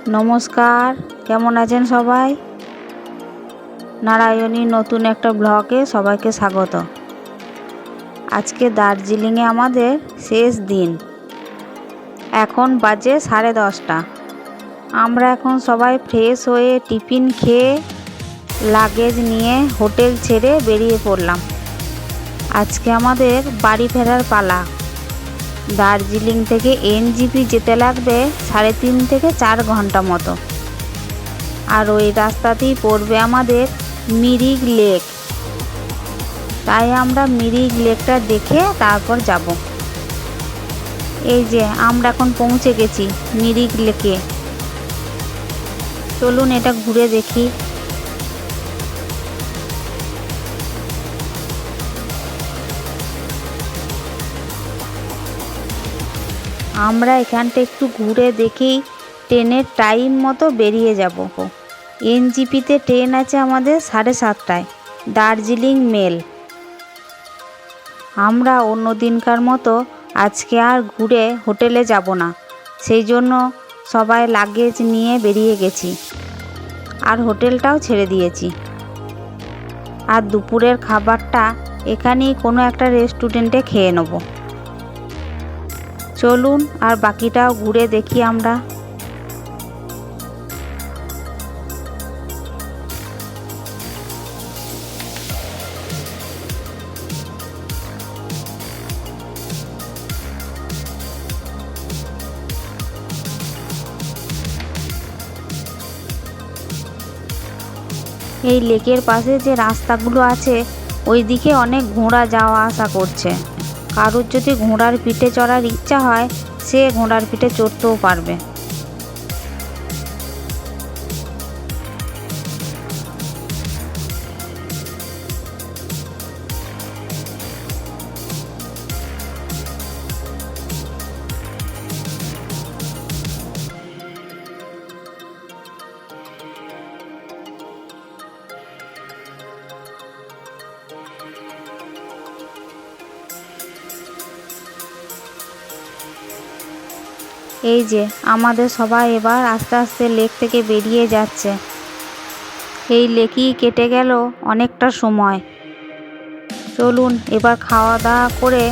নমস্কার, কেমন আছেন সবাই? নারায়ণীর নতুন একটা ব্লগে সবাইকে স্বাগত। আজকে দার্জিলিংয়ে আমাদের শেষ দিন। এখন বাজে 10:30। আমরা এখন সবাই ফ্রেশ হয়ে টিফিন খেয়ে লাগেজ নিয়ে হোটেল ছেড়ে বেরিয়ে পড়লাম। আজকে আমাদের বাড়ি ফেরার পালা। দার্জিলিং থেকে এনজিপি যেতে লাগবে 3.5 থেকে 4 ঘন্টা মতো। আর ওই রাস্তাতেই পড়বে আমাদের মিরিক লেক। তাই আমরা মিরিক লেকটা দেখে তারপর যাব। এই যে আমরা এখন পৌঁছে গেছি মিরিক লেকে। চলুন এটা ঘুরে দেখি। আমরা এখানটা একটু ঘুরে দেখেই ট্রেনের টাইম মতো বেরিয়ে যাব। এনজিপিতে ট্রেন আছে আমাদের 7:30টায়, দার্জিলিং মেল। আমরা অন্য দিনকার মতো আজকে আর ঘুরে হোটেলে যাব না, সেই জন্য সবাই লাগেজ নিয়ে বেরিয়ে গেছি আর হোটেলটাও ছেড়ে দিয়েছি। আর দুপুরের খাবারটা এখানেই কোনো একটা রেস্টুরেন্টে খেয়ে নেব। চলুন আর বাকিটাও ঘুরে দেখি আমরা। এই লেকের পাশে যে রাস্তাগুলো আছে ওই দিকে অনেক ঘোড়া যাওয়া আসা করছে। কারোর যদি ঘোড়ার পিঠে চড়ার ইচ্ছা হয় সে ঘোড়ার পিঠে চড়তেও পারবে। এই যে আমাদের সবাই এবার আস্তে আস্তে লেক থেকে বেরিয়ে যাচ্ছে। এই লেকেই কেটে গেল অনেকটা সময়। চলুন এবার খাওয়া দাওয়া করে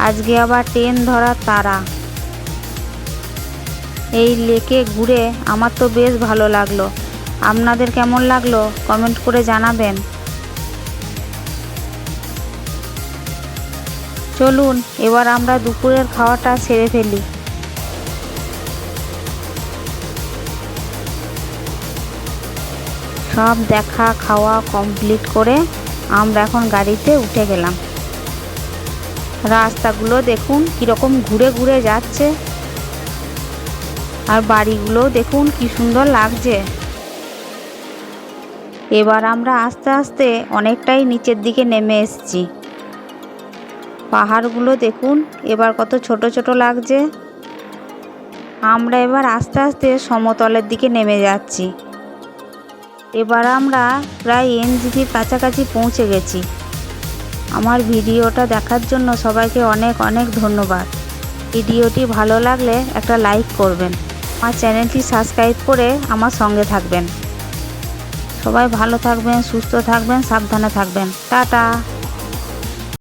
আজকে আবার ট্রেন ধরার তাড়া। এই লেকে ঘুরে আমার তো বেশ ভালো লাগলো। আপনাদের কেমন লাগলো কমেন্ট করে জানাবেন। চলুন এবার আমরা দুপুরের খাওয়াটা সেরে ফেলি। সব দেখা খাওয়া কমপ্লিট করে আমরা এখন গাড়িতে উঠে গেলাম। রাস্তাগুলো দেখুন কীরকম ঘুরে ঘুরে যাচ্ছে, আর বাড়িগুলো দেখুন কি সুন্দর লাগছে। এবার আমরা আস্তে আস্তে অনেকটাই নিচের দিকে নেমে এসেছি। পাহাড়গুলো দেখুন এবার কত ছোট ছোট লাগছে। আমরা এবার আস্তে আস্তে সমতলের দিকে নেমে যাচ্ছি। এবার আমরা প্রায় এনজিপির কাছাকাছি পৌঁছে গেছি। আমার ভিডিওটা দেখার জন্য সবাইকে অনেক অনেক ধন্যবাদ। ভিডিওটি ভালো লাগলে একটা লাইক করবেন। আমার চ্যানেলটি সাবস্ক্রাইব করে আমার সঙ্গে থাকবেন। সবাই ভালো থাকবেন, সুস্থ থাকবেন, সাবধানে থাকবেন। টাটা।